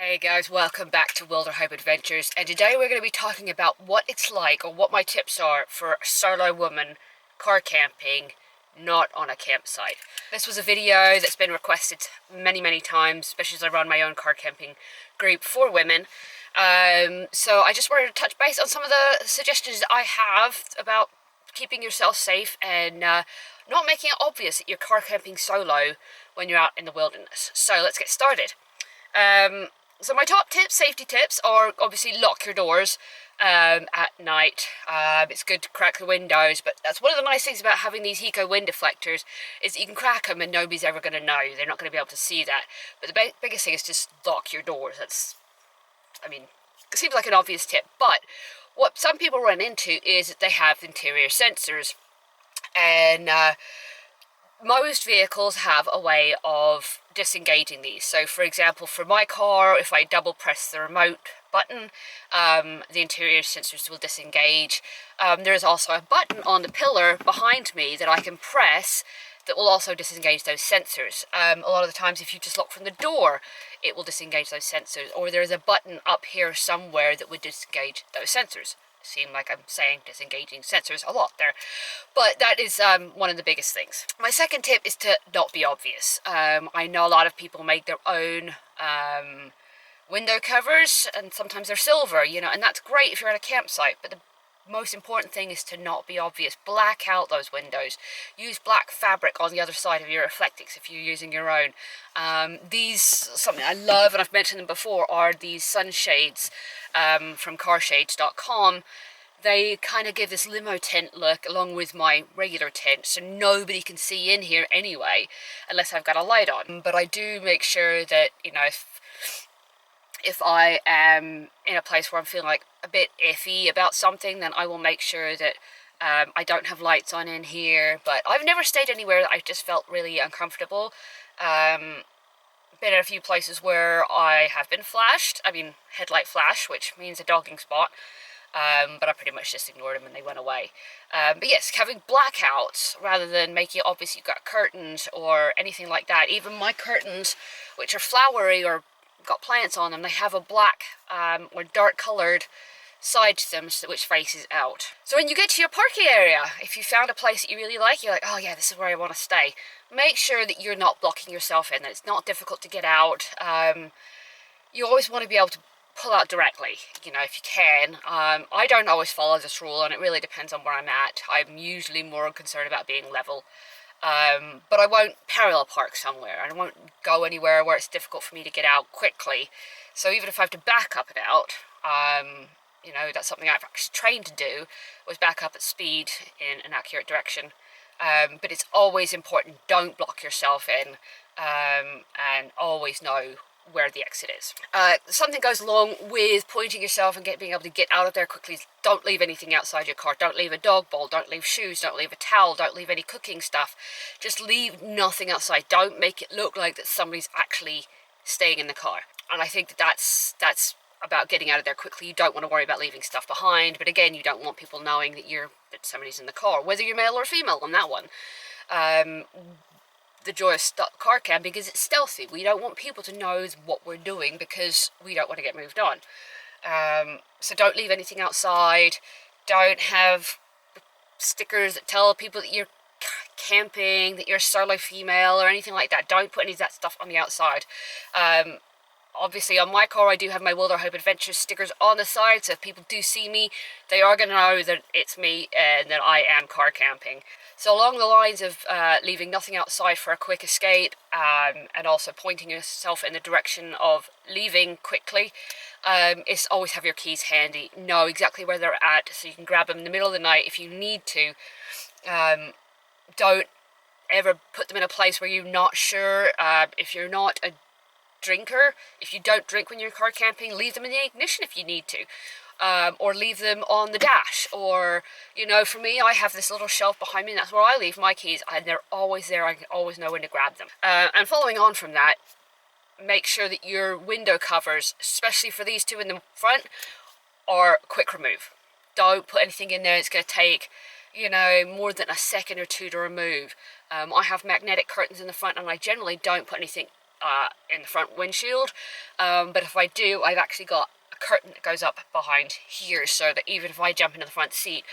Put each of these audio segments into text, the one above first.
Hey guys, welcome back to Wilder Hope Adventures, and today we're going to be talking about what it's like or what my tips are for a solo woman car camping, not on a campsite. This was a video that's been requested many times, especially as I run my own car camping group for women. So I just wanted to touch base on some of the suggestions that I have about keeping yourself safe and not making it obvious that you're car camping solo when you're out in the wilderness. So let's get started. So my top tips, safety tips, are obviously lock your doors at night. It's good to crack the windows, but that's one of the nice things about having these Hiko wind deflectors is that you can crack them and nobody's ever going to know. They're not going to be able to see that. But the biggest thing is just lock your doors. It seems like an obvious tip, but what some people run into is that they have interior sensors, and most vehicles have a way of disengaging these. So for example, for my car, if I double press the remote button, the interior sensors will disengage. There is also a button on the pillar behind me that I can press that will also disengage those sensors. A lot of the times if you just lock from the door, it will disengage those sensors, or there's a button up here somewhere that would disengage those sensors. Seem like I'm saying disengaging sensors a lot there, but that is one of the biggest things. My second tip is to not be obvious. I know a lot of people make their own window covers, and sometimes they're silver, and that's great if you're at a campsite, but the most important thing is to not be obvious. Black out those windows. Use black fabric on the other side of your reflectix if you're using your own. Something I love, and I've mentioned them before, are these sunshades from carshades.com. They kind of give this limo tent look along with my regular tent, so nobody can see in here anyway, unless I've got a light on. But I do make sure that, if I am in a place where I'm feeling like a bit iffy about something, then I will make sure that I don't have lights on in here. But I've never stayed anywhere that I just felt really uncomfortable. Been at a few places where I have been flashed. Headlight flash, which means a dogging spot. But I pretty much just ignored them and they went away. But yes, having blackouts rather than making it obvious you've got curtains or anything like that. Even my curtains, which are flowery or got plants on them, they have a black or dark coloured side to them which faces out. So when you get to your parking area, if you found a place that you really like, you're like, oh yeah, this is where I want to stay, make sure that you're not blocking yourself in, that it's not difficult to get out. You always want to be able to pull out directly, if you can. I don't always follow this rule, and it really depends on where I'm at. I'm usually more concerned about being level. But I won't parallel park somewhere. I won't go anywhere where it's difficult for me to get out quickly. So even if I have to back up and out, that's something I've actually trained to do, was back up at speed in an accurate direction. But it's always important, don't block yourself in, and always know where the exit is. Something goes along with pointing yourself and being able to get out of there quickly. Don't leave anything outside your car. Don't leave a dog bowl, don't leave shoes, don't leave a towel, don't leave any cooking stuff. Just leave nothing outside. Don't make it look like that somebody's actually staying in the car. And I think that's about getting out of there quickly. You don't want to worry about leaving stuff behind, but again, you don't want people knowing that somebody's in the car, whether you're male or female on that one. The joy of car camping is it's stealthy. We don't want people to know what we're doing because we don't want to get moved on. So don't leave anything outside. Don't have stickers that tell people that you're camping, that you're a solo female or anything like that. Don't put any of that stuff on the outside. Obviously on my car I do have my Wilder Hope Adventures stickers on the side, so if people do see me, they are going to know that it's me and that I am car camping. So along the lines of leaving nothing outside for a quick escape, and also pointing yourself in the direction of leaving quickly, is always have your keys handy. Know exactly where they're at so you can grab them in the middle of the night if you need to. Don't ever put them in a place where you're not sure. If you're not a drinker, if you don't drink when you're car camping, leave them in the ignition if you need to. Or leave them on the dash, or for me, I have this little shelf behind me and that's where I leave my keys, and they're always there. I can always know when to grab them. And following on from that, make sure that your window covers, especially for these two in the front, are quick remove. Don't put anything in there. It's going to take more than a second or two to remove. I have magnetic curtains in the front, and I generally don't put anything in the front windshield. But if I do, I've actually got a curtain that goes up behind here, so that even if I jump into the front seat,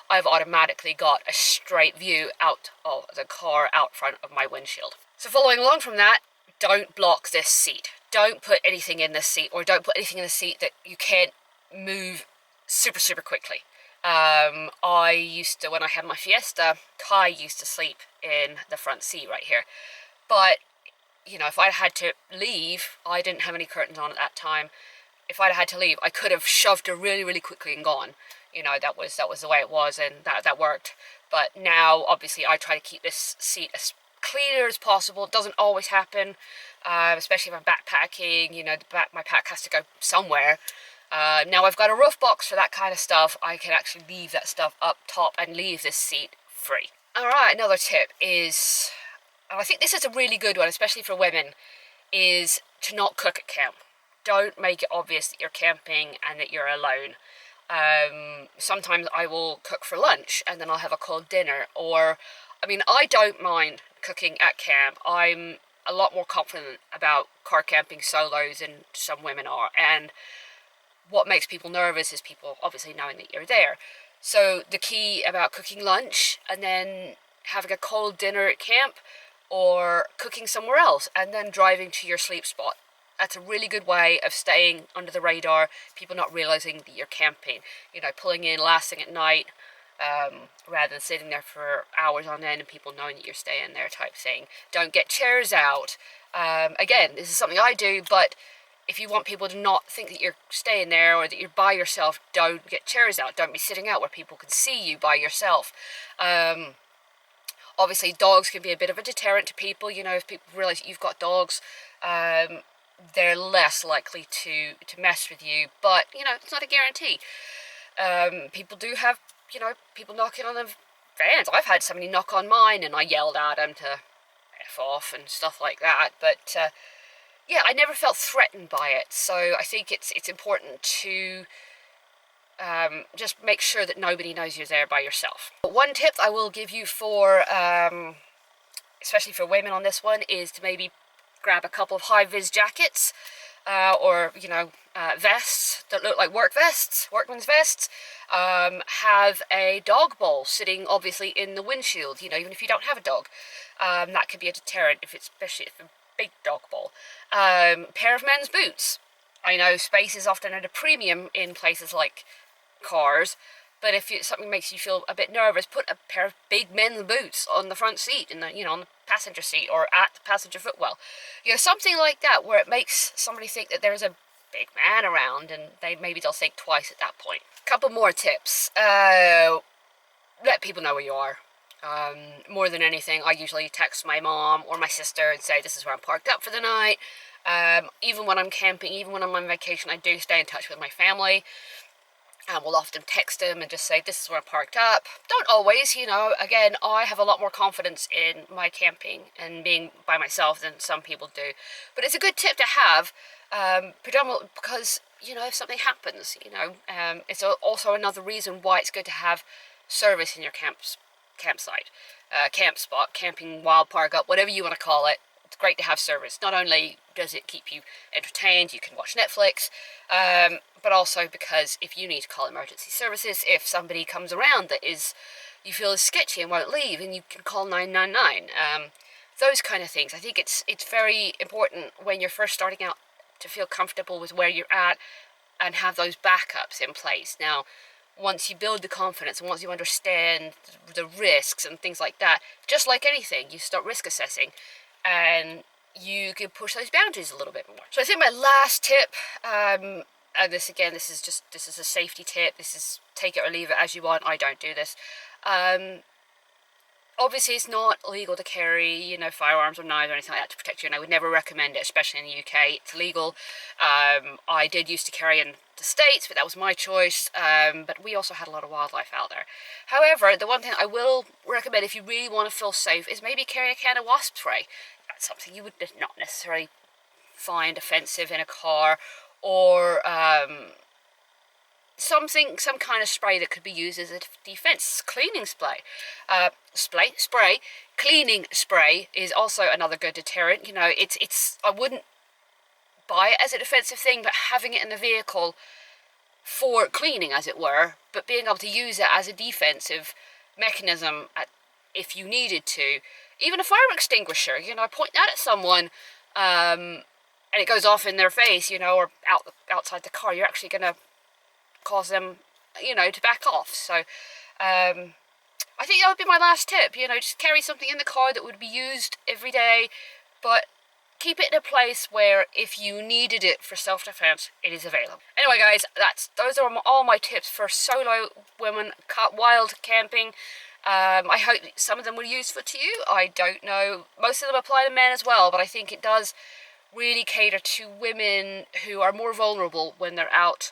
I've automatically got a straight view out of the car out front of my windshield. So following along from that, don't block this seat. Don't put anything in this seat, or don't put anything in the seat that you can't move super quickly. I used to, when I had my Fiesta, Kai used to sleep in the front seat right here. But, you know, if I had to leave, I didn't have any curtains on at that time. If I'd had to leave, I could have shoved her really quickly and gone. You know, that was the way it was, and that worked. But now, obviously, I try to keep this seat as clear as possible. It doesn't always happen, especially if I'm backpacking. You know, my pack has to go somewhere. Now I've got a roof box for that kind of stuff. I can actually leave that stuff up top and leave this seat free. Alright, another tip is, and I think this is a really good one, especially for women, is to not cook at camp. Don't make it obvious that you're camping and that you're alone. Sometimes I will cook for lunch and then I'll have a cold dinner. Or, I mean, I don't mind cooking at camp. I'm a lot more confident about car camping solos than some women are. And what makes people nervous is people obviously knowing that you're there. So the key about cooking lunch and then having a cold dinner at camp, or cooking somewhere else and then driving to your sleep spot. That's a really good way of staying under the radar, people not realizing that you're camping. You know, pulling in last thing at night, rather than sitting there for hours on end and people knowing that you're staying there type thing. Don't get chairs out. Again, this is something I do, but if you want people to not think that you're staying there or that you're by yourself, don't get chairs out. Don't be sitting out where people can see you by yourself. Obviously, dogs can be a bit of a deterrent to people. You know, if people realize that you've got dogs, they're less likely to mess with you. But, you know, it's not a guarantee. People do have, you know, people knocking on the vans. I've had somebody knock on mine and I yelled at them to F off and stuff like that. But, yeah, I never felt threatened by it. So I think it's important to just make sure that nobody knows you're there by yourself. But one tip I will give you for, especially for women on this one, is to maybe grab a couple of high-vis jackets, or, you know, vests that look like work vests, workman's vests. Have a dog bowl sitting obviously in the windshield, you know, even if you don't have a dog. That could be a deterrent, especially if it's a big dog bowl. Pair of men's boots. I know space is often at a premium in places like cars, but if something makes you feel a bit nervous, put a pair of big men's boots on the front seat, in the, you know, on the passenger seat or at the passenger footwell. You know, something like that where it makes somebody think that there's a big man around, and maybe they'll think twice at that point. Couple more tips. Let people know where you are. More than anything, I usually text my mom or my sister and say, this is where I'm parked up for the night. Even when I'm camping, even when I'm on vacation, I do stay in touch with my family. And we'll often text them and just say, this is where I'm parked up. Don't always, you know, again, I have a lot more confidence in my camping and being by myself than some people do. But it's a good tip to have, predominantly because, you know, if something happens, you know, it's also another reason why it's good to have service in your campsite, camp spot, camping, wild park up, whatever you want to call it. It's great to have service. Not only does it keep you entertained, you can watch Netflix, but also because if you need to call emergency services, if somebody comes around that you feel is sketchy and won't leave, and you can call 999. Those kind of things. I think it's very important when you're first starting out to feel comfortable with where you're at and have those backups in place. Now, once you build the confidence and once you understand the risks and things like that, just like anything, you start risk assessing and you can push those boundaries a little bit more. So I think my last tip, and this is a safety tip. This is take it or leave it as you want. I don't do this. Obviously, it's not illegal to carry, you know, firearms or knives or anything like that to protect you, and I would never recommend it, especially in the UK. It's illegal. I did used to carry in the States, but that was my choice. But we also had a lot of wildlife out there. However, the one thing I will recommend if you really want to feel safe is maybe carry a can of wasp spray. That's something you would not necessarily find offensive in a car, or some kind of spray that could be used as a defense. Cleaning spray. Cleaning spray is also another good deterrent. You know, it's I wouldn't buy it as a defensive thing, but having it in the vehicle for cleaning, as it were, but being able to use it as a defensive mechanism if you needed to. Even a fire extinguisher, you know, point that at someone and it goes off in their face, you know, or outside the car, you're actually going to cause them, you know, to back off. So I think that would be my last tip. You know, just carry something in the car that would be used every day, but keep it in a place where if you needed it for self-defense, it is available. Anyway, guys, those are all my tips for solo women wild camping. I hope some of them were useful to you. I don't know. Most of them apply to men as well, but I think it does really cater to women who are more vulnerable when they're out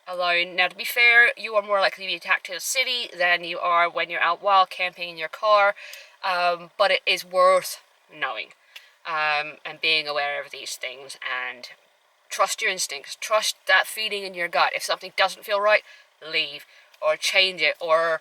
alone. Now, to be fair, you are more likely to be attacked in a city than you are when you're out wild camping in your car, but it is worth knowing and being aware of these things, and trust your instincts. Trust that feeling in your gut. If something doesn't feel right, leave or change it, or,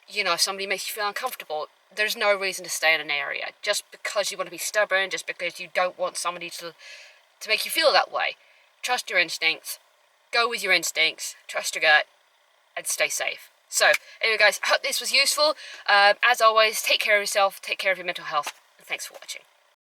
you know, if somebody makes you feel uncomfortable, there's no reason to stay in an area just because you want to be stubborn, just because you don't want somebody to make you feel that way. Trust your instincts. Go with your instincts. Trust your gut, and stay safe. So, anyway, guys, I hope this was useful. As always, take care of yourself, take care of your mental health, and thanks for watching.